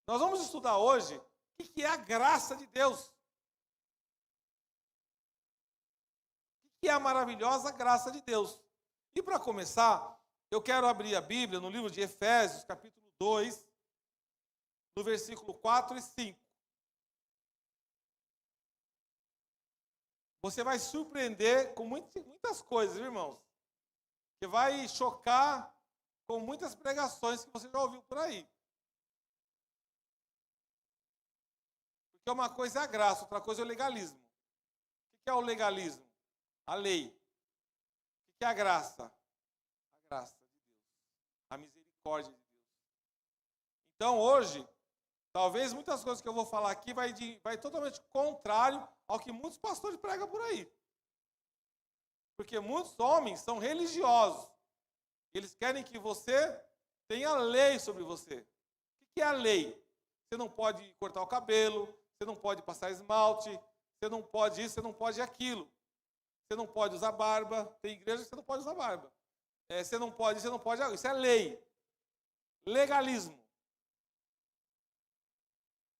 Nós vamos estudar hoje o que é a graça de Deus. O que é a maravilhosa graça de Deus. E para começar, eu quero abrir a Bíblia no livro de Efésios, capítulo 2, no versículo 4 e 5. Você vai se surpreender com muitas coisas, irmãos. Que vai chocar com muitas pregações que você já ouviu por aí. Porque uma coisa é a graça, outra coisa é o legalismo. O que é o legalismo? A lei. O que é a graça? A graça de Deus. A misericórdia de Deus. Então, hoje, talvez muitas coisas que eu vou falar aqui vai totalmente contrário ao que muitos pastores pregam por aí. Porque muitos homens são religiosos. Eles querem que você tenha lei sobre você. O que é a lei? Você não pode cortar o cabelo, você não pode passar esmalte, você não pode isso, você não pode aquilo. Você não pode usar barba. Tem igreja que você não pode usar barba. Você não pode isso, você não pode... Isso é lei. Legalismo.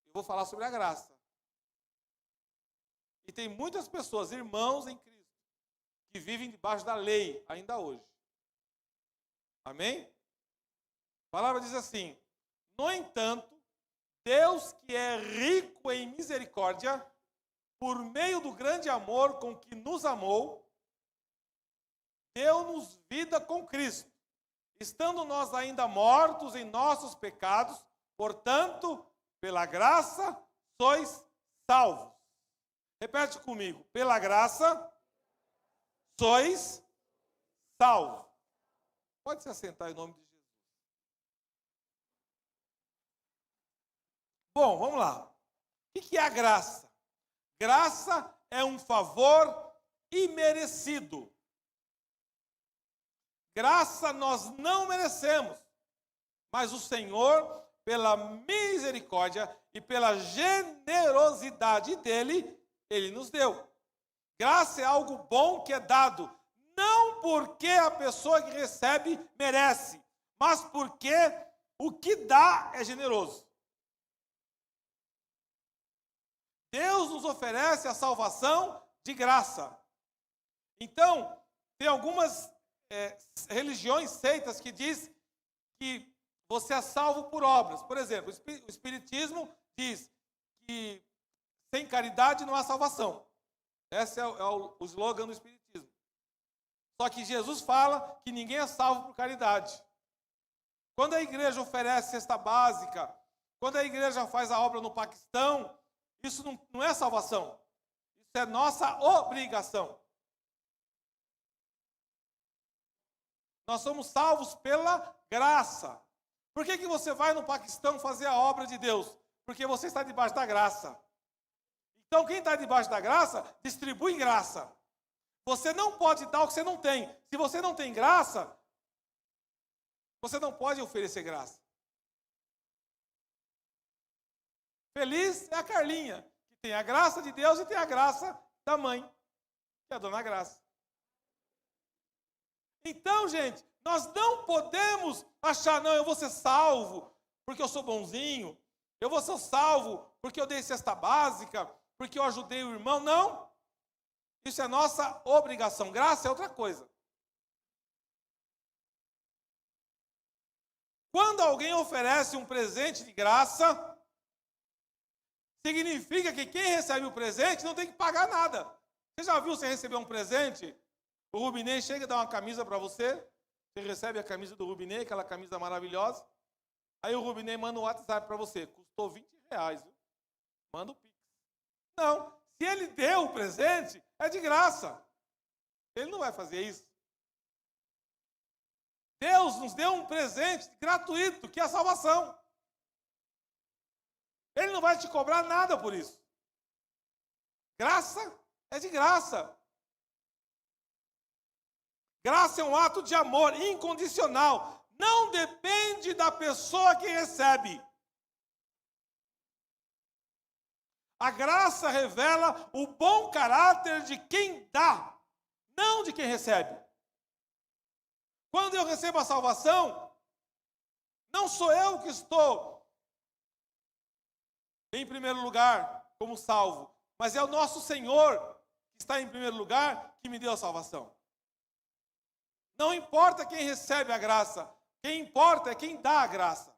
Eu vou falar sobre a graça. E tem muitas pessoas, irmãos em Cristo, que vivem debaixo da lei ainda hoje. Amém? A palavra diz assim: no entanto, Deus, que é rico em misericórdia, por meio do grande amor com que nos amou, deu-nos vida com Cristo, estando nós ainda mortos em nossos pecados, portanto, pela graça sois salvos. Repete comigo: pela graça sois salvos. Pode se assentar em nome de Jesus. Bom, vamos lá. O que é a graça? Graça é um favor imerecido. Graça nós não merecemos, mas o Senhor, pela misericórdia e pela generosidade dele, ele nos deu. Graça é algo bom que é dado, não porque a pessoa que recebe merece, mas porque o que dá é generoso. Deus nos oferece a salvação de graça. Então, tem algumas religiões, seitas, que diz que você é salvo por obras. Por exemplo, o Espiritismo diz que sem caridade não há salvação. Esse é o slogan do Espiritismo. Só que Jesus fala que ninguém é salvo por caridade. Quando a igreja oferece cesta básica, quando a igreja faz a obra no Paquistão, isso não é salvação. Isso é nossa obrigação. Nós somos salvos pela graça. Por que você vai no Paquistão fazer a obra de Deus? Porque você está debaixo da graça. Então, quem está debaixo da graça, distribui graça. Você não pode dar o que você não tem. Se você não tem graça, você não pode oferecer graça. Feliz é a Carlinha, que tem a graça de Deus e tem a graça da mãe, que é a Dona Graça. Então, gente, nós não podemos achar, não, eu vou ser salvo porque eu sou bonzinho, eu vou ser salvo porque eu dei cesta básica, porque eu ajudei o irmão. Não. Isso é nossa obrigação. Graça é outra coisa. Quando alguém oferece um presente de graça, significa que quem recebe o presente não tem que pagar nada. Você já viu você receber um presente? O Rubinei chega e dá uma camisa para você. Você recebe a camisa do Rubinei, aquela camisa maravilhosa. Aí o Rubinei manda um WhatsApp para você. Custou R$20, viu? Manda o Pix. Não. Se ele deu o presente, é de graça. Ele não vai fazer isso. Deus nos deu um presente gratuito, que é a salvação. Ele não vai te cobrar nada por isso. Graça é de graça. Graça é um ato de amor incondicional. Não depende da pessoa que recebe. A graça revela o bom caráter de quem dá, não de quem recebe. Quando eu recebo a salvação, não sou eu que estou em primeiro lugar como salvo, mas é o nosso Senhor que está em primeiro lugar que me deu a salvação. Não importa quem recebe a graça, quem importa é quem dá a graça.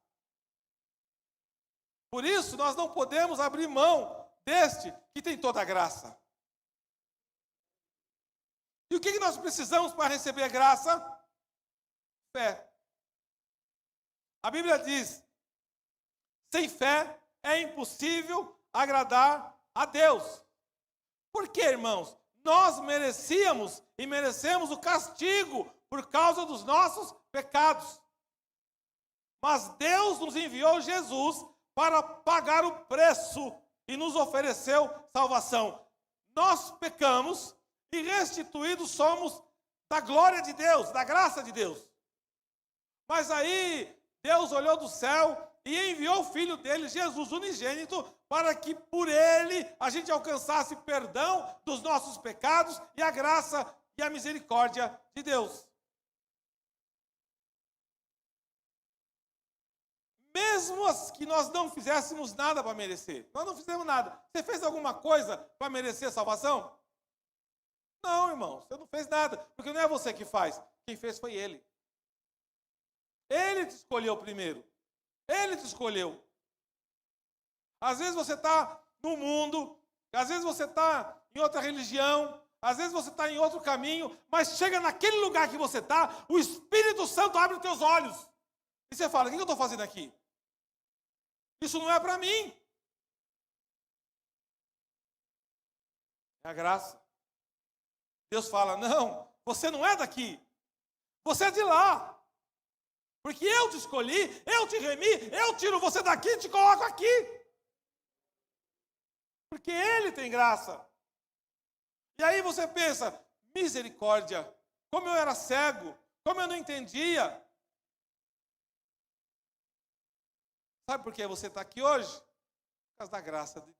Por isso, nós não podemos abrir mão deste que tem toda a graça. E o que nós precisamos para receber a graça? Fé. A Bíblia diz: sem fé é impossível agradar a Deus. Por quê, irmãos? Nós merecíamos e merecemos o castigo por causa dos nossos pecados. Mas Deus nos enviou Jesus para pagar o preço e nos ofereceu salvação. Nós pecamos e restituídos somos da glória de Deus, da graça de Deus. Mas aí Deus olhou do céu e enviou o Filho dele, Jesus unigênito, para que por ele a gente alcançasse perdão dos nossos pecados e a graça e a misericórdia de Deus. Mesmo que nós não fizéssemos nada para merecer. Nós não fizemos nada. Você fez alguma coisa para merecer a salvação? Não, irmão, você não fez nada, porque não é você que faz. Quem fez foi Ele. Ele te escolheu primeiro. Ele te escolheu. Às vezes você está no mundo, às vezes você está em outra religião, às vezes você está em outro caminho, mas chega naquele lugar que você está, o Espírito Santo abre os teus olhos. E você fala: o que eu estou fazendo aqui? Isso não é para mim. É a graça. Deus fala: não, você não é daqui. Você é de lá. Porque eu te escolhi, eu te remi, eu tiro você daqui e te coloco aqui. Porque Ele tem graça. E aí você pensa: misericórdia, como eu era cego, como eu não entendia. Sabe por que você está aqui hoje? Por causa da graça de Deus.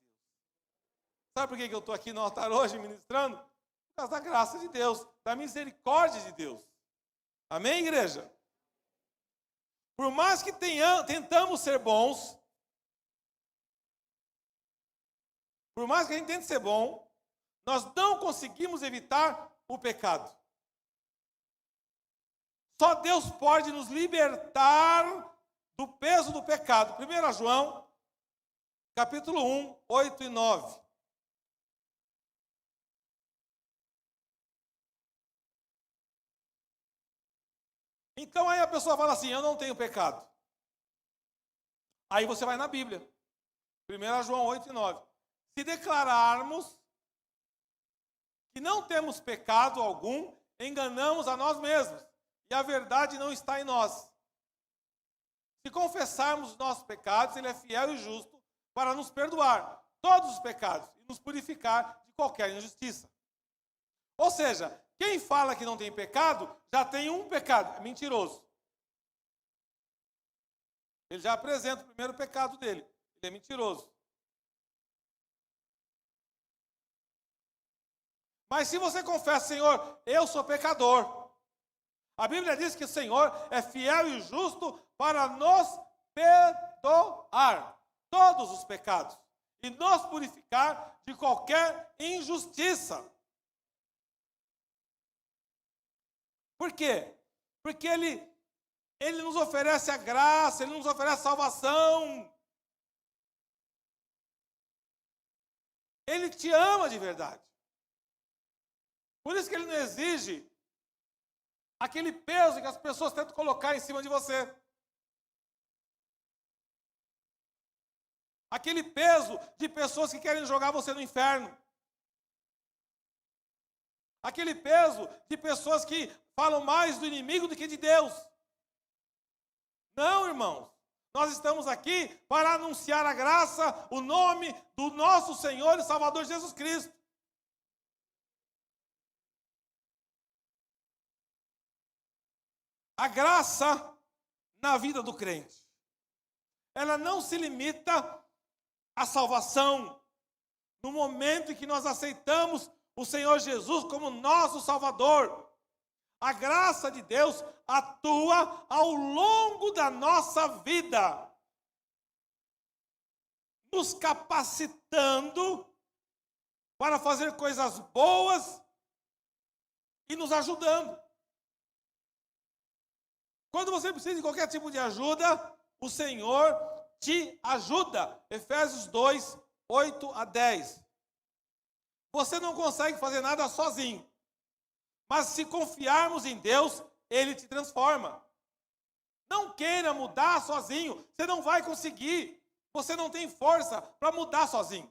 Sabe por que eu estou aqui no altar hoje ministrando? Por causa da graça de Deus, da misericórdia de Deus. Amém, igreja? Por mais que tentamos ser bons, por mais que a gente tente ser bom, nós não conseguimos evitar o pecado. Só Deus pode nos libertar do peso do pecado. 1 João, capítulo 1, 8 e 9. Então aí a pessoa fala assim: eu não tenho pecado. Aí você vai na Bíblia. 1 João 8 e 9. Se declararmos que não temos pecado algum, enganamos a nós mesmos, e a verdade não está em nós. Se confessarmos os nossos pecados, Ele é fiel e justo para nos perdoar todos os pecados e nos purificar de qualquer injustiça. Ou seja, quem fala que não tem pecado, já tem um pecado, é mentiroso. Ele já apresenta o primeiro pecado dele, ele é mentiroso. Mas se você confessa: Senhor, eu sou pecador, a Bíblia diz que o Senhor é fiel e justo para nos perdoar todos os pecados e nos purificar de qualquer injustiça. Por quê? Porque Ele nos oferece a graça, Ele nos oferece a salvação. Ele te ama de verdade. Por isso que Ele não exige aquele peso que as pessoas tentam colocar em cima de você. Aquele peso de pessoas que querem jogar você no inferno. Aquele peso de pessoas que falam mais do inimigo do que de Deus. Não, irmãos. Nós estamos aqui para anunciar a graça, o nome do nosso Senhor e Salvador Jesus Cristo. A graça na vida do crente, ela não se limita à salvação no momento em que nós aceitamos o Senhor Jesus como nosso Salvador. A graça de Deus atua ao longo da nossa vida. nos capacitando para fazer coisas boas e nos ajudando. Quando você precisa de qualquer tipo de ajuda, o Senhor te ajuda. Efésios 2, 8 a 10. Você não consegue fazer nada sozinho. Mas se confiarmos em Deus, Ele te transforma. Não queira mudar sozinho. Você não vai conseguir. Você não tem força para mudar sozinho.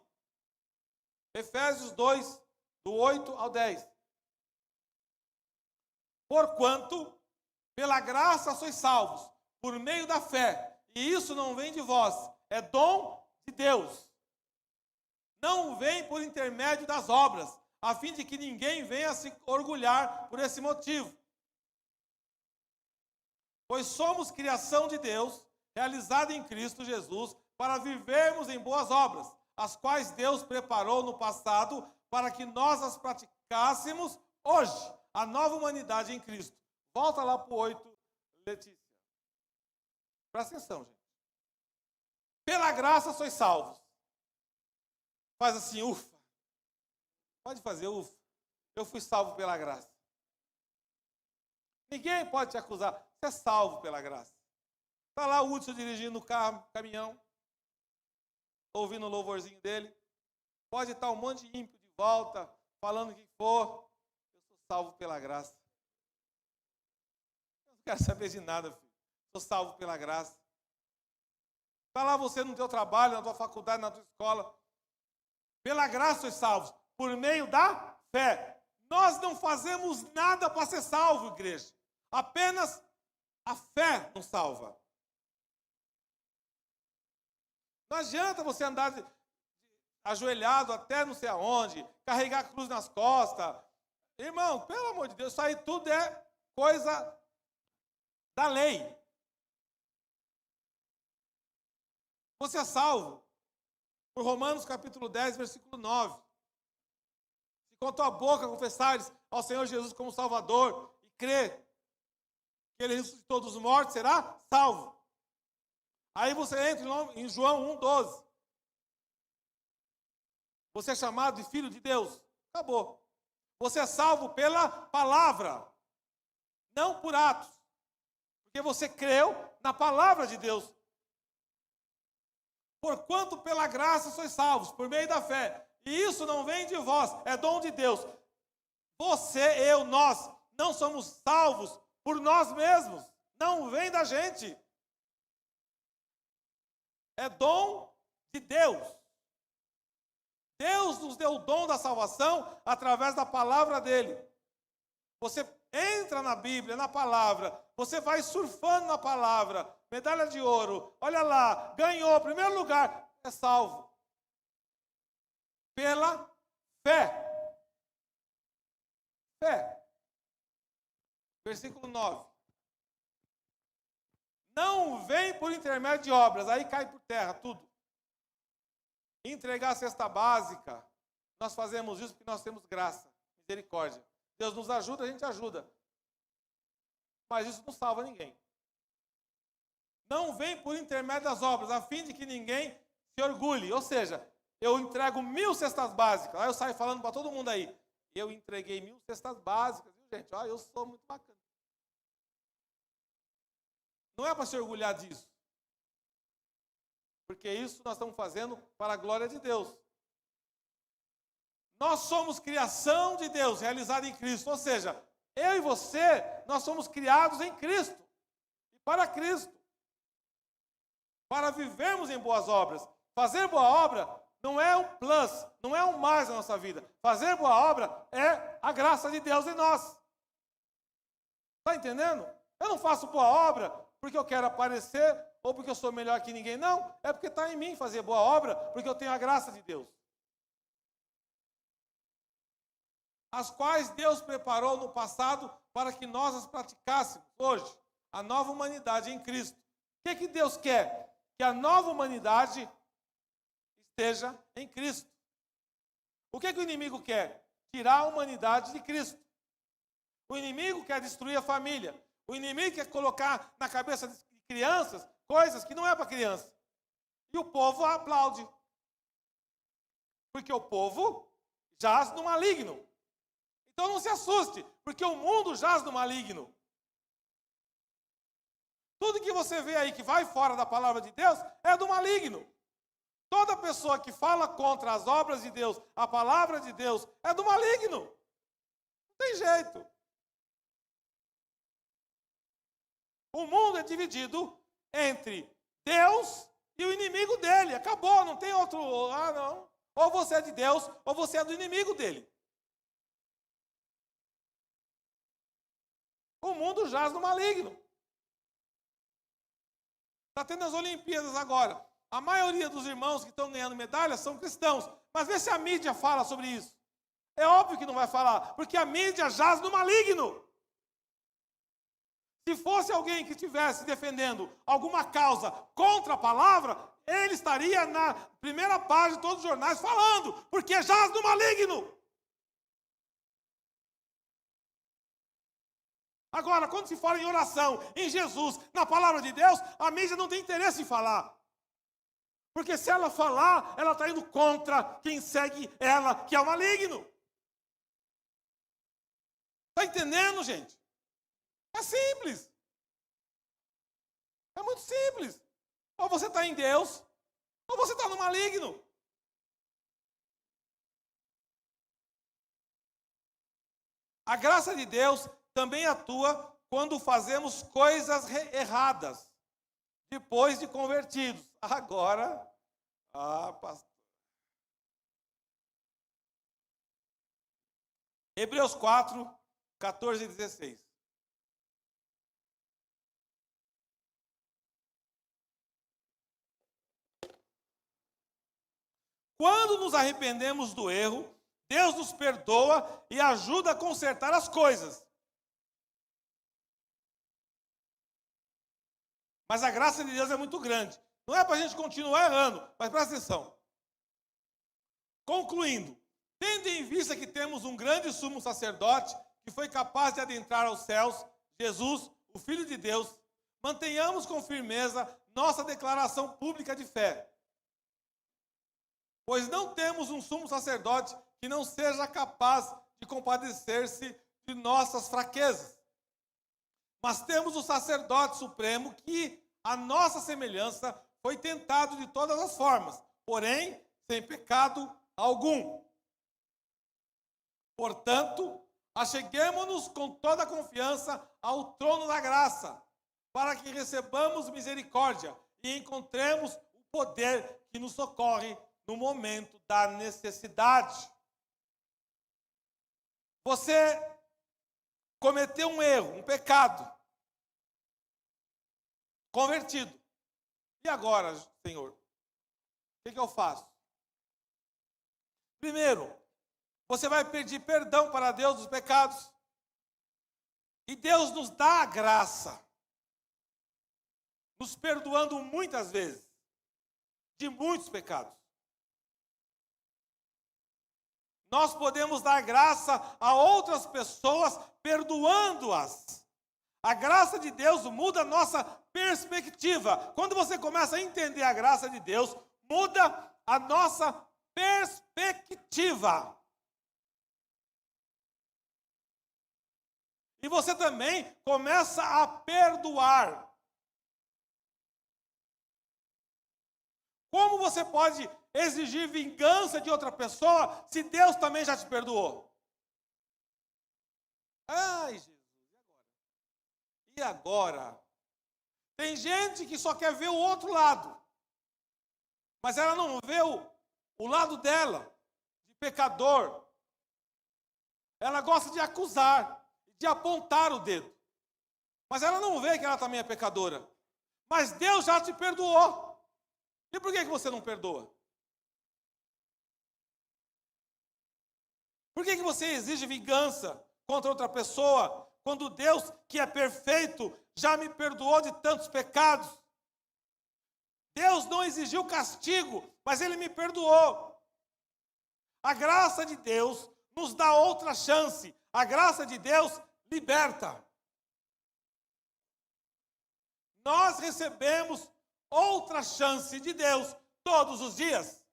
Efésios 2, do 8 ao 10. Porquanto, pela graça sois salvos, por meio da fé. E isso não vem de vós, é dom de Deus. Não vem por intermédio das obras, a fim de que ninguém venha se orgulhar por esse motivo. Pois somos criação de Deus, realizada em Cristo Jesus, para vivermos em boas obras, as quais Deus preparou no passado para que nós as praticássemos hoje, a nova humanidade em Cristo. Volta lá para o 8, Letícia. Presta atenção, gente. Pela graça sois salvos. Faz assim, ufa. Pode fazer, ufa. Eu fui salvo pela graça. Ninguém pode te acusar. Você é salvo pela graça. Está lá o Hudson dirigindo o carro, caminhão, ouvindo o louvorzinho dele. Pode estar um monte de ímpio de volta, falando o que for. Eu sou salvo pela graça. Eu não quero saber de nada, filho. Sou salvo pela graça. Está lá você no teu trabalho, na tua faculdade, na tua escola. Pela graça sois salvos, por meio da fé. Nós não fazemos nada para ser salvo, igreja. Apenas a fé nos salva. Não adianta você andar ajoelhado até não sei aonde, carregar a cruz nas costas. Irmão, pelo amor de Deus, isso aí tudo é coisa da lei. Você é salvo por Romanos capítulo 10, versículo 9. Se com tua boca confessares ao Senhor Jesus como Salvador e crer que Ele ressuscitou dos mortos, será salvo. Aí você entra em João 1,12. Você é chamado de filho de Deus. Acabou. Você é salvo pela palavra, não por atos. Porque você creu na palavra de Deus. Porquanto pela graça sois salvos, por meio da fé. E isso não vem de vós, é dom de Deus. Você, eu, nós, não somos salvos por nós mesmos. Não vem da gente. É dom de Deus. Deus nos deu o dom da salvação através da palavra dele. Você entra na Bíblia, na palavra, você vai surfando na palavra, medalha de ouro, olha lá, ganhou, primeiro lugar, é salvo. Pela fé. Fé. Versículo 9. Não vem por intermédio de obras, aí cai por terra tudo. Entregar a cesta básica, nós fazemos isso porque nós temos graça, misericórdia. Deus nos ajuda, a gente ajuda. Mas isso não salva ninguém. Não vem por intermédio das obras, a fim de que ninguém se orgulhe. Ou seja, eu entrego 1000 cestas básicas, aí eu saio falando para todo mundo aí. Eu entreguei 1000 cestas básicas, viu, gente? Eu sou muito bacana. Não é para se orgulhar disso. Porque isso nós estamos fazendo para a glória de Deus. Nós somos criação de Deus, realizada em Cristo. Ou seja, eu e você, nós somos criados em Cristo. E para Cristo. Para vivermos em boas obras. Fazer boa obra não é um plus, não é um mais na nossa vida. Fazer boa obra é a graça de Deus em nós. Está entendendo? Eu não faço boa obra porque eu quero aparecer ou porque eu sou melhor que ninguém. Não, é porque está em mim fazer boa obra, porque eu tenho a graça de Deus. As quais Deus preparou no passado para que nós as praticássemos hoje. A nova humanidade em Cristo. O que Deus quer? Que a nova humanidade esteja em Cristo. O que o inimigo quer? Tirar a humanidade de Cristo. O inimigo quer destruir a família. O inimigo quer colocar na cabeça de crianças coisas que não é para criança. E o povo aplaude. Porque o povo jaz no maligno. Então não se assuste, porque o mundo jaz no maligno. Tudo que você vê aí que vai fora da palavra de Deus é do maligno. Toda pessoa que fala contra as obras de Deus, a palavra de Deus, é do maligno. Não tem jeito. O mundo é dividido entre Deus e o inimigo dele. Acabou, não tem outro. Ah, não. Ou você é de Deus, ou você é do inimigo dele. O mundo jaz no maligno. Está tendo as Olimpíadas agora. A maioria dos irmãos que estão ganhando medalhas são cristãos. Mas vê se a mídia fala sobre isso. É óbvio que não vai falar, porque a mídia jaz no maligno. Se fosse alguém que estivesse defendendo alguma causa contra a palavra, ele estaria na primeira página de todos os jornais falando, porque jaz no maligno. Agora, quando se fala em oração, em Jesus, na palavra de Deus, a mídia não tem interesse em falar. Porque se ela falar, ela está indo contra quem segue ela, que é o maligno. Está entendendo, gente? É simples. É muito simples. Ou você está em Deus, ou você está no maligno. A graça de Deus também atua quando fazemos coisas erradas, depois de convertidos. Agora, pastor. Hebreus 4, 14 e 16. Quando nos arrependemos do erro, Deus nos perdoa e ajuda a consertar as coisas. Mas a graça de Deus é muito grande. Não é para a gente continuar errando, mas presta atenção. Concluindo, tendo em vista que temos um grande sumo sacerdote que foi capaz de adentrar aos céus, Jesus, o Filho de Deus, mantenhamos com firmeza nossa declaração pública de fé. Pois não temos um sumo sacerdote que não seja capaz de compadecer-se de nossas fraquezas. Mas temos o sacerdote supremo que, à nossa semelhança, foi tentado de todas as formas, porém, sem pecado algum. Portanto, acheguemo-nos com toda a confiança ao trono da graça, para que recebamos misericórdia e encontremos o poder que nos socorre no momento da necessidade. Você cometeu um erro, um pecado, convertido. E agora, Senhor, o que eu faço? Primeiro, você vai pedir perdão para Deus dos pecados. E Deus nos dá a graça, nos perdoando muitas vezes, de muitos pecados. Nós podemos dar graça a outras pessoas, perdoando-as. A graça de Deus muda a nossa perspectiva. Quando você começa a entender a graça de Deus, muda a nossa perspectiva. E você também começa a perdoar. Como você pode exigir vingança de outra pessoa se Deus também já te perdoou? Ai, Jesus, e agora? Tem gente que só quer ver o outro lado, mas ela não vê o lado dela, de pecador. Ela gosta de acusar, de apontar o dedo, mas ela não vê que ela também é pecadora. Mas Deus já te perdoou. E por que você não perdoa? Por que você exige vingança contra outra pessoa, quando Deus, que é perfeito, já me perdoou de tantos pecados? Deus não exigiu castigo, mas Ele me perdoou. A graça de Deus nos dá outra chance. A graça de Deus liberta. Nós recebemos outra chance de Deus todos os dias.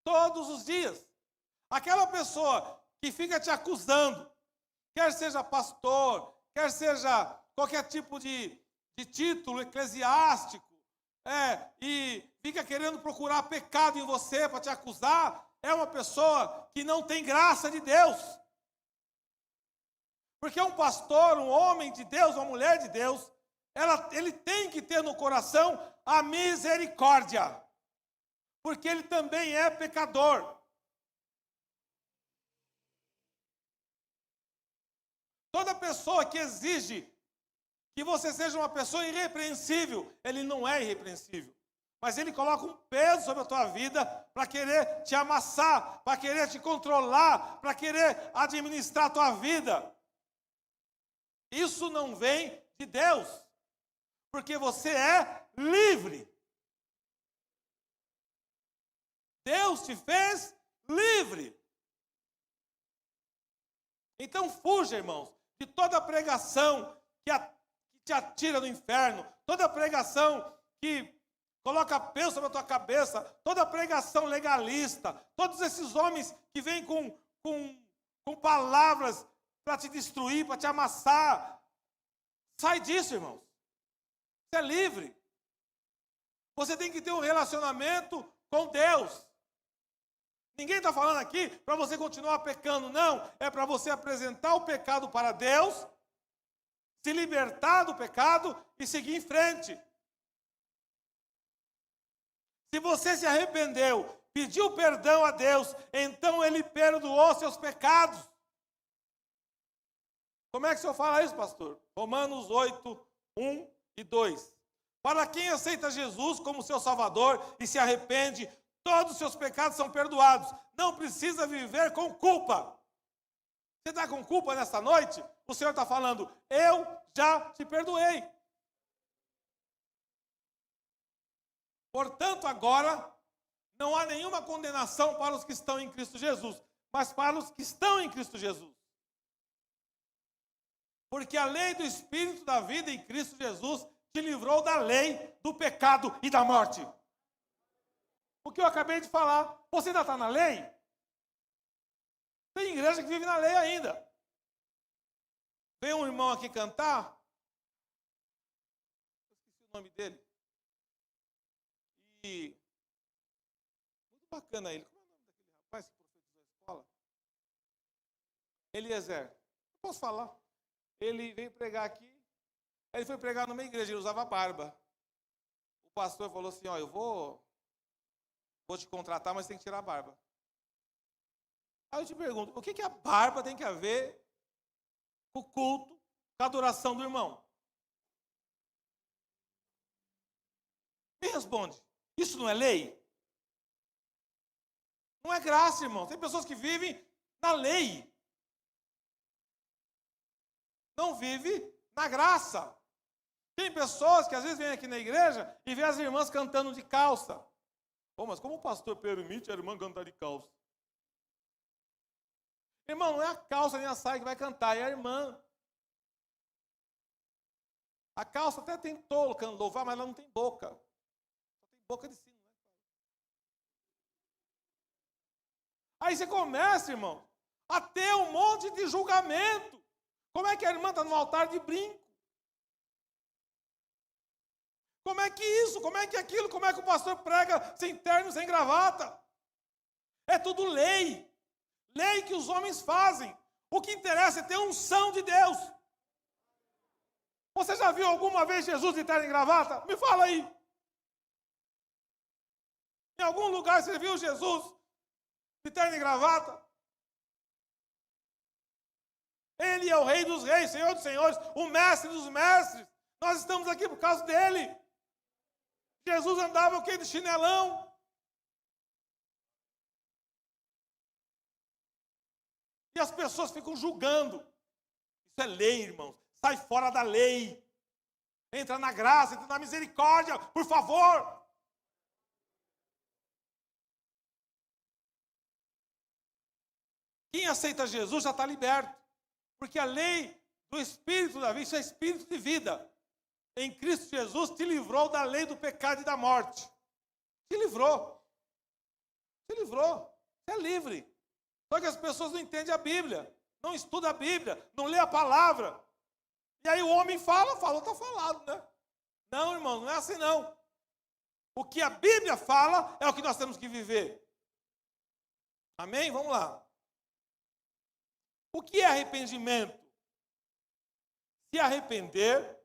todos os dias. Aquela pessoa que fica te acusando, quer seja pastor, quer seja qualquer tipo de título eclesiástico, e fica querendo procurar pecado em você para te acusar, é uma pessoa que não tem graça de Deus. Porque um pastor, um homem de Deus, uma mulher de Deus, ele tem que ter no coração a misericórdia. Porque ele também é pecador. Toda pessoa que exige que você seja uma pessoa irrepreensível, ele não é irrepreensível. Mas ele coloca um peso sobre a tua vida para querer te amassar, para querer te controlar, para querer administrar a tua vida. Isso não vem de Deus, porque você é livre. Deus te fez livre. Então fuja, irmãos, de toda pregação que te atira no inferno, toda pregação que coloca peso sobre a tua cabeça, toda pregação legalista, todos esses homens que vêm com palavras para te destruir, para te amassar. Sai disso, irmãos. Você é livre. Você tem que ter um relacionamento com Deus. Ninguém está falando aqui para você continuar pecando, não. É para você apresentar o pecado para Deus, se libertar do pecado e seguir em frente. Se você se arrependeu, pediu perdão a Deus, então Ele perdoou seus pecados. Como é que o senhor fala isso, pastor? Romanos 8, 1 e 2. Para quem aceita Jesus como seu Salvador e se arrepende, todos os seus pecados são perdoados. Não precisa viver com culpa. Você está com culpa nessa noite? O Senhor está falando, eu já te perdoei. Portanto, agora, não há nenhuma condenação para os que estão em Cristo Jesus, mas para os que estão em Cristo Jesus. Porque a lei do Espírito da vida em Cristo Jesus te livrou da lei, do pecado e da morte. O que eu acabei de falar, você ainda está na lei? Tem igreja que vive na lei ainda. Veio um irmão aqui cantar, eu esqueci o nome dele, e muito bacana ele. Como é o nome daquele rapaz que profetizou a escola? Eliezer. Eu posso falar? Ele veio pregar aqui, ele foi pregar numa igreja, ele usava barba. O pastor falou assim, ó, eu vou te contratar, mas tem que tirar a barba. Aí eu te pergunto, o que a barba tem que a ver com o culto, com a adoração do irmão? Me responde, isso não é lei? Não é graça, irmão. Tem pessoas que vivem na lei. Não vive na graça. Tem pessoas que às vezes vêm aqui na igreja e vê as irmãs cantando de calça. Oh, mas como o pastor permite a irmã cantar de calça? Irmão, não é a calça nem a saia que vai cantar, é a irmã. A calça até tentou louvar, mas ela não tem boca. Só tem boca de sino. Né? Aí você começa, irmão, a ter um monte de julgamento. Como é que a irmã está no altar de brinco? Como é que isso? Como é que aquilo? Como é que o pastor prega sem terno, sem gravata? É tudo lei. Lei que os homens fazem. O que interessa é ter unção de Deus. Você já viu alguma vez Jesus de terno e gravata? Me fala aí. Em algum lugar você viu Jesus de terno e gravata? Ele é o Rei dos Reis, Senhor dos Senhores, o Mestre dos Mestres. Nós estamos aqui por causa dele. Jesus andava o quê? De chinelão. E as pessoas ficam julgando. Isso é lei, irmãos. Sai fora da lei. Entra na graça, entra na misericórdia, por favor. Quem aceita Jesus já está liberto. Porque a lei do Espírito da vida, isso é Espírito de vida. Em Cristo Jesus te livrou da lei do pecado e da morte. Te livrou. Se livrou. Você é livre. Só que as pessoas não entendem a Bíblia, não estudam a Bíblia, não lê a palavra. E aí o homem falou, está falado, né? Não, irmão, não é assim não. O que a Bíblia fala é o que nós temos que viver. Amém? Vamos lá. O que é arrependimento? Se arrepender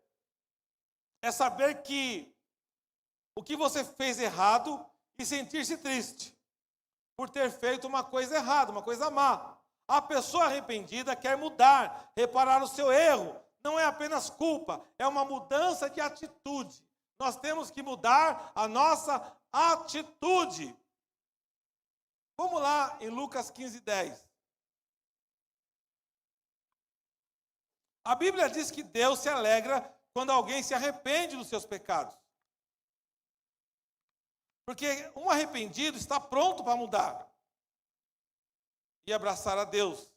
é saber que o que você fez errado e sentir-se triste por ter feito uma coisa errada, uma coisa má. A pessoa arrependida quer mudar, reparar o seu erro. Não é apenas culpa, é uma mudança de atitude. Nós temos que mudar a nossa atitude. Vamos lá em Lucas 15:10. A Bíblia diz que Deus se alegra quando alguém se arrepende dos seus pecados. Porque um arrependido está pronto para mudar e abraçar a Deus.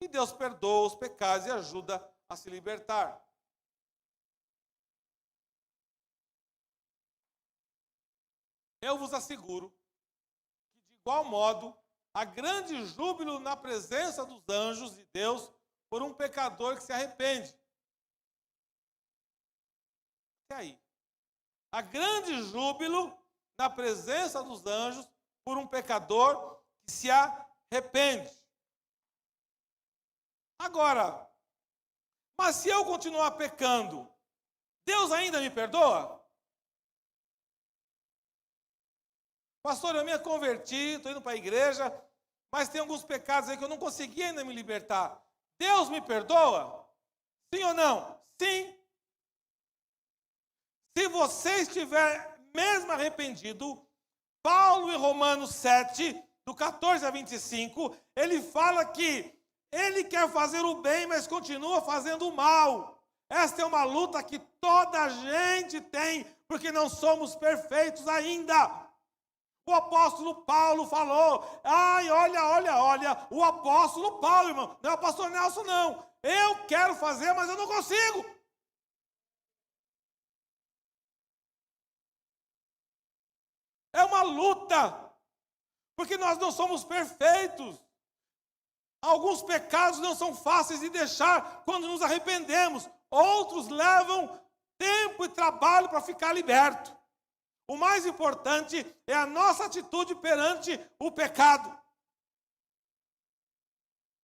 E Deus perdoa os pecados e ajuda a se libertar. Eu vos asseguro que, de igual modo, há grande júbilo na presença dos anjos de Deus por um pecador que se arrepende. E aí? Há grande júbilo na presença dos anjos por um pecador que se arrepende. Agora, mas se eu continuar pecando, Deus ainda me perdoa? Pastor, eu me converti, estou indo para a igreja, mas tem alguns pecados aí que eu não consegui ainda me libertar. Deus me perdoa? Sim ou não? Sim. Se você estiver mesmo arrependido, Paulo em Romanos 7, do 14 a 25, ele fala que ele quer fazer o bem, mas continua fazendo o mal. Esta é uma luta que toda a gente tem, porque não somos perfeitos ainda. O apóstolo Paulo falou, olha, o apóstolo Paulo, irmão, não é o pastor Nelson, não. Eu quero fazer, mas eu não consigo. É uma luta, porque nós não somos perfeitos. Alguns pecados não são fáceis de deixar quando nos arrependemos. Outros levam tempo e trabalho para ficar liberto. O mais importante é a nossa atitude perante o pecado.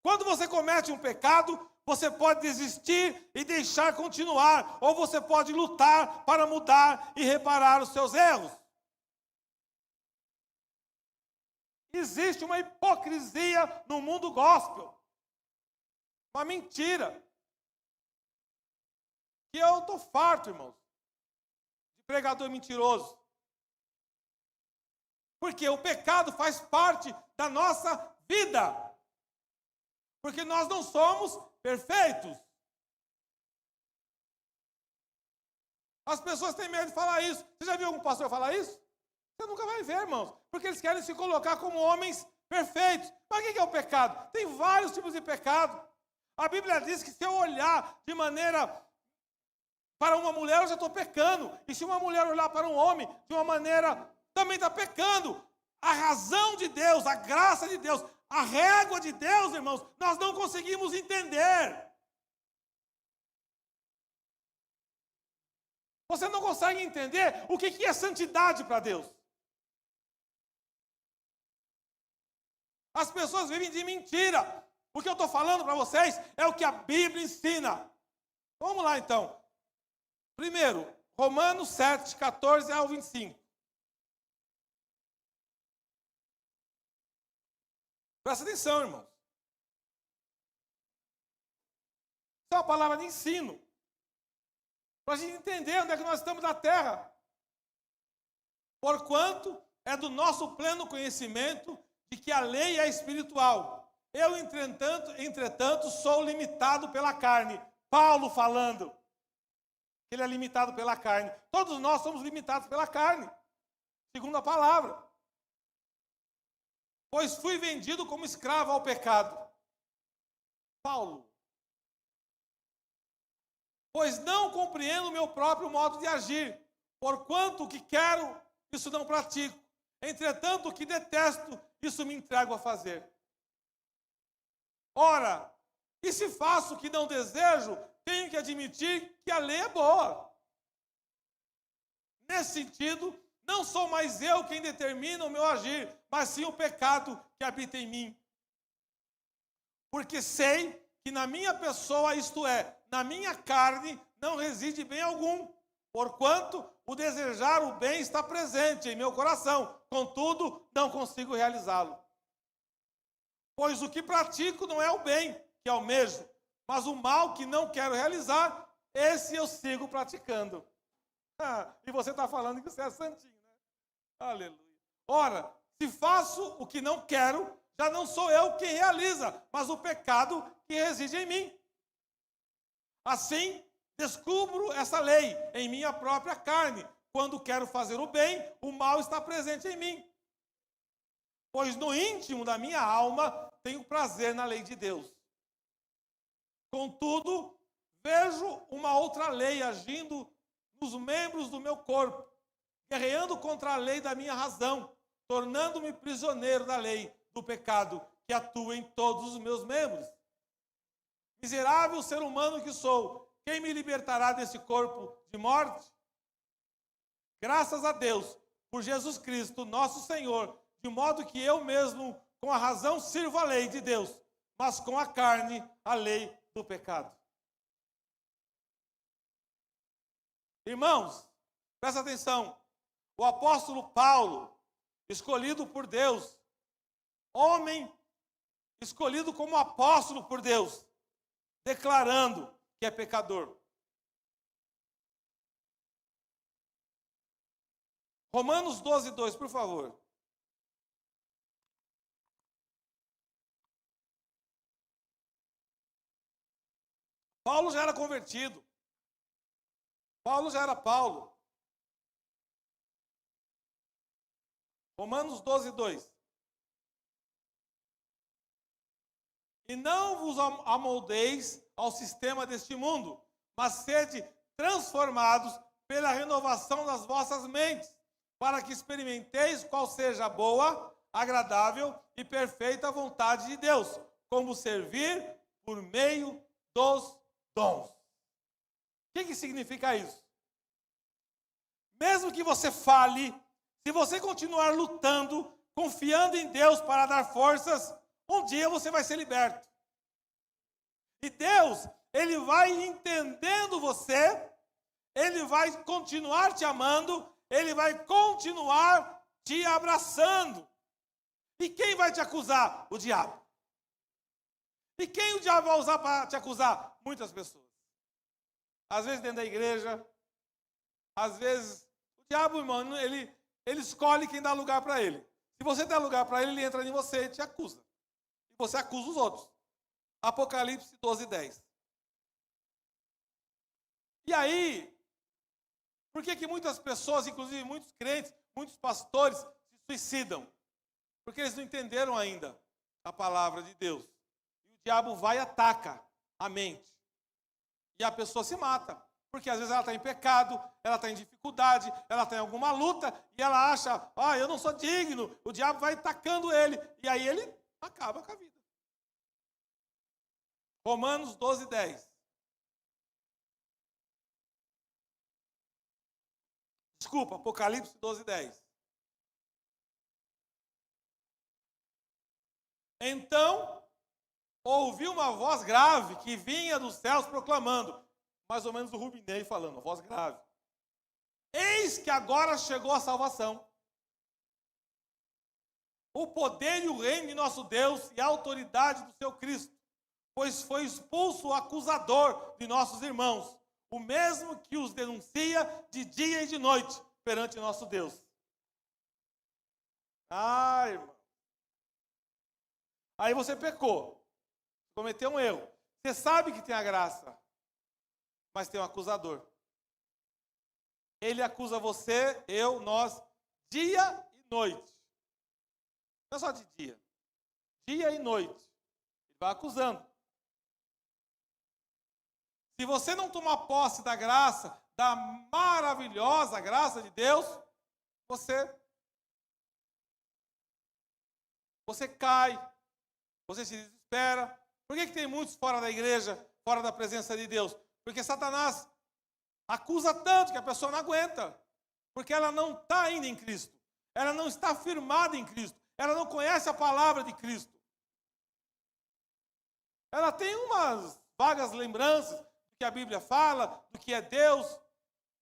Quando você comete um pecado, você pode desistir e deixar continuar, ou você pode lutar para mudar e reparar os seus erros. Existe uma hipocrisia no mundo gospel. Uma mentira. Que eu estou farto, irmãos, de pregador mentiroso. Porque o pecado faz parte da nossa vida. Porque nós não somos perfeitos. As pessoas têm medo de falar isso. Você já viu algum pastor falar isso? Você nunca vai ver, irmãos. Porque eles querem se colocar como homens perfeitos. Mas o que é o pecado? Tem vários tipos de pecado. A Bíblia diz que se eu olhar de maneira para uma mulher, eu já estou pecando. E se uma mulher olhar para um homem de uma maneira, também está pecando. A razão de Deus, a graça de Deus, a régua de Deus, irmãos, nós não conseguimos entender. Você não consegue entender o que é santidade para Deus. As pessoas vivem de mentira. O que eu estou falando para vocês é o que a Bíblia ensina. Vamos lá, então. Primeiro, Romanos 7, 14 ao 25. Presta atenção, irmãos. Isso é uma palavra de ensino. Para a gente entender onde é que nós estamos na terra. Porquanto é do nosso pleno conhecimento de que a lei é espiritual. Eu, entretanto, sou limitado pela carne. Paulo falando que ele é limitado pela carne. Todos nós somos limitados pela carne, segundo a palavra. Pois fui vendido como escravo ao pecado. Paulo. Pois não compreendo o meu próprio modo de agir. Porquanto o que quero, isso não pratico. Entretanto, o que detesto, isso me entrego a fazer. Ora, e se faço o que não desejo, tenho que admitir que a lei é boa. Nesse sentido, não sou mais eu quem determina o meu agir, mas sim o pecado que habita em mim. Porque sei que na minha pessoa, isto é, na minha carne, não reside bem algum, porquanto o desejar o bem está presente em meu coração, contudo, não consigo realizá-lo. Pois o que pratico não é o bem que almejo, mas o mal que não quero realizar, esse eu sigo praticando. E você está falando que você é santinho, né? Aleluia. Ora, se faço o que não quero, já não sou eu quem realiza, mas o pecado que reside em mim. Assim, descubro essa lei em minha própria carne. Quando quero fazer o bem, o mal está presente em mim. Pois no íntimo da minha alma tenho prazer na lei de Deus. Contudo, vejo uma outra lei agindo nos membros do meu corpo, guerreando contra a lei da minha razão, tornando-me prisioneiro da lei do pecado que atua em todos os meus membros. Miserável ser humano que sou, quem me libertará desse corpo de morte? Graças a Deus, por Jesus Cristo, nosso Senhor, de modo que eu mesmo, com a razão, sirvo a lei de Deus, mas com a carne, a lei do pecado. Irmãos, presta atenção. O apóstolo Paulo, escolhido por Deus, homem escolhido como apóstolo por Deus, declarando que é pecador. Romanos 12, 2, por favor. Paulo já era convertido. Paulo já era Paulo. Romanos 12, 2. E não vos amoldeis ao sistema deste mundo, mas sede transformados pela renovação das vossas mentes, para que experimenteis qual seja a boa, agradável e perfeita vontade de Deus, como servir por meio dos dons. O que significa isso? Mesmo que você fale, se você continuar lutando, confiando em Deus para dar forças, um dia você vai ser liberto. E Deus, Ele vai entendendo você, Ele vai continuar te amando, Ele vai continuar te abraçando. E quem vai te acusar? O diabo. E quem o diabo vai usar para te acusar? Muitas pessoas. Às vezes dentro da igreja, às vezes, o diabo, irmão, ele escolhe quem dá lugar para ele. Se você der lugar para ele, ele entra em você e te acusa. E você acusa os outros. Apocalipse 12, 10. E aí, por que muitas pessoas, inclusive muitos crentes, muitos pastores, se suicidam? Porque eles não entenderam ainda a palavra de Deus. E o diabo vai e ataca a mente. E a pessoa se mata. Porque às vezes ela está em pecado, ela está em dificuldade, ela está em alguma luta, e ela acha, eu não sou digno, o diabo vai atacando ele, e aí ele acaba com a vida. Romanos 12, 10. Desculpa, Apocalipse 12, 10. Então, ouvi uma voz grave que vinha dos céus proclamando, mais ou menos o Rubinei falando, voz grave. Eis que agora chegou a salvação. O poder e o reino de nosso Deus e a autoridade do seu Cristo, pois foi expulso o acusador de nossos irmãos, o mesmo que os denuncia de dia e de noite perante nosso Deus. Irmão. Aí você pecou, cometeu um erro. Você sabe que tem a graça, mas tem um acusador. Ele acusa você, eu, nós, dia e noite. Não é só de dia. Dia e noite. Ele vai acusando. Se você não tomar posse da graça, da maravilhosa graça de Deus, você você cai, você se desespera. Por que tem muitos fora da igreja, fora da presença de Deus? Porque Satanás acusa tanto que a pessoa não aguenta. Porque ela não está ainda em Cristo. Ela não está firmada em Cristo. Ela não conhece a palavra de Cristo. Ela tem umas vagas lembranças do que a Bíblia fala, do que é Deus.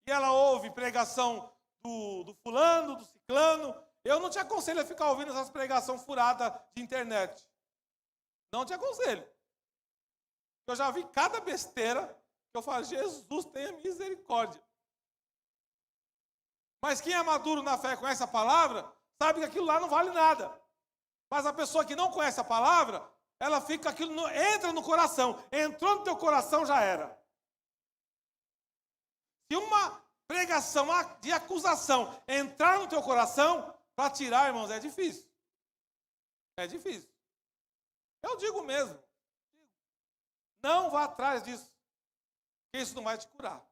E ela ouve pregação do fulano, do ciclano. Eu não te aconselho a ficar ouvindo essas pregações furadas de internet. Não te aconselho. Eu já vi cada besteira que eu falo, Jesus, tenha misericórdia. Mas quem é maduro na fé, conhece a palavra, sabe que aquilo lá não vale nada. Mas a pessoa que não conhece a palavra, ela fica, aquilo entra no coração. Entrou no teu coração, já era. Se uma pregação de acusação entrar no teu coração, para tirar, irmãos, é difícil. É difícil. Eu digo mesmo. Não vá atrás disso. Porque isso não vai te curar.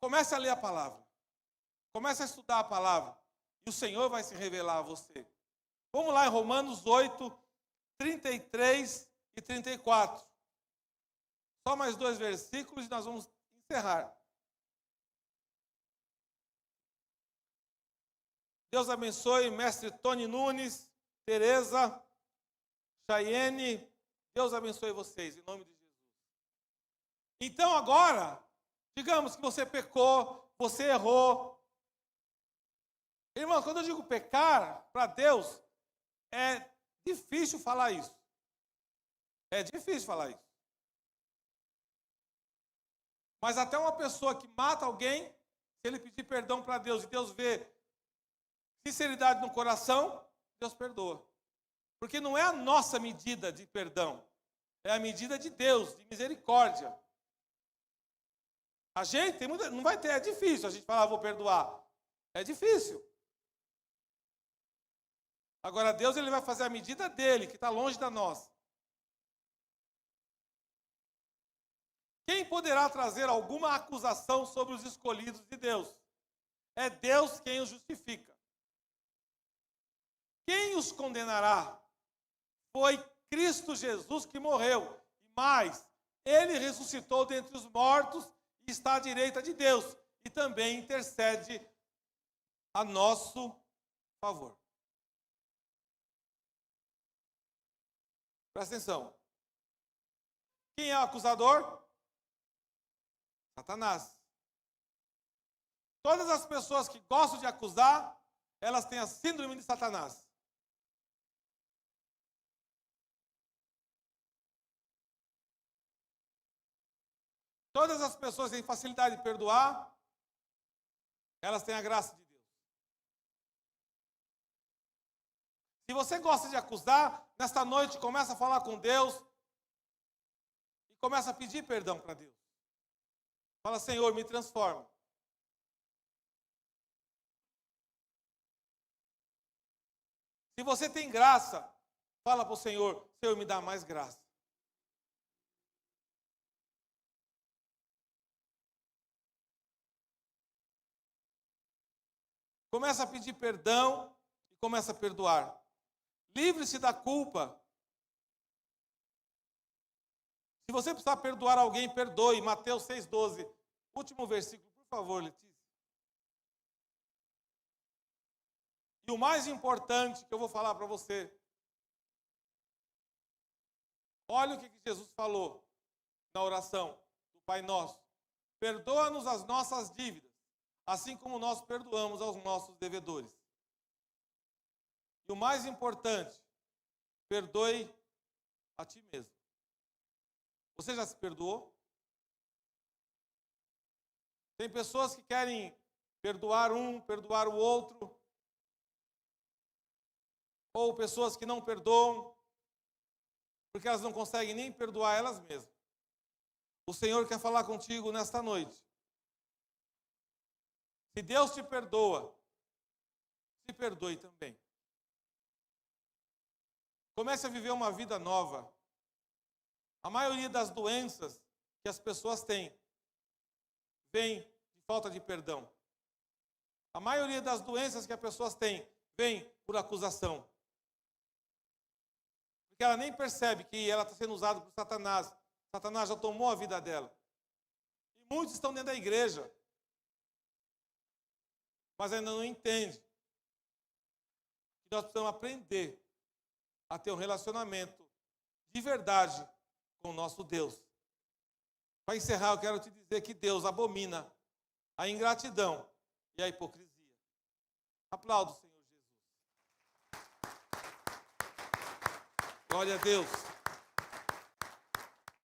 Comece a ler a palavra. Comece a estudar a palavra. E o Senhor vai se revelar a você. Vamos lá em Romanos 8, 33 e 34. Só mais 2 versículos e nós vamos encerrar. Deus abençoe, mestre Tony Nunes, Tereza, Chayenne. Deus abençoe vocês, em nome de Jesus. Então agora, digamos que você pecou, você errou. Irmão, quando eu digo pecar, para Deus, é difícil falar isso. É difícil falar isso. Mas até uma pessoa que mata alguém, se ele pedir perdão para Deus e Deus vê sinceridade no coração, Deus perdoa. Porque não é a nossa medida de perdão, é a medida de Deus, de misericórdia. A gente não vai ter, é difícil a gente falar, vou perdoar. É difícil. Agora Deus, ele vai fazer a medida dele, que está longe da nossa. Quem poderá trazer alguma acusação sobre os escolhidos de Deus? É Deus quem os justifica. Quem os condenará? Foi Cristo Jesus que morreu. Mas ele ressuscitou dentre os mortos e está à direita de Deus. E também intercede a nosso favor. Presta atenção. Quem é o acusador? Satanás. Todas as pessoas que gostam de acusar, elas têm a síndrome de Satanás. Todas as pessoas que têm facilidade de perdoar, elas têm a graça de Deus. Se você gosta de acusar, nesta noite começa a falar com Deus e começa a pedir perdão para Deus. Fala, Senhor, me transforma. Se você tem graça, fala para o Senhor, Senhor, me dá mais graça. Começa a pedir perdão e começa a perdoar. Livre-se da culpa. Se você precisar perdoar alguém, perdoe. Mateus 6,12. Último versículo, por favor, Letícia. E o mais importante que eu vou falar para você. Olha o que Jesus falou na oração do Pai Nosso. Perdoa-nos as nossas dívidas, assim como nós perdoamos aos nossos devedores. E o mais importante, perdoe a ti mesmo. Você já se perdoou? Tem pessoas que querem perdoar um, perdoar o outro. Ou pessoas que não perdoam, porque elas não conseguem nem perdoar elas mesmas. O Senhor quer falar contigo nesta noite. Se Deus te perdoa, se perdoe também. Comece a viver uma vida nova. A maioria das doenças que as pessoas têm vem de falta de perdão. A maioria das doenças que as pessoas têm vem por acusação. porque ela nem percebe que ela está sendo usada por Satanás. Satanás já tomou a vida dela. E muitos estão dentro da igreja, mas ainda não entendem que nós precisamos aprender a ter um relacionamento de verdade com o nosso Deus. Para encerrar, eu quero te dizer que Deus abomina a ingratidão e a hipocrisia. Aplauda o Senhor Jesus. Glória a Deus.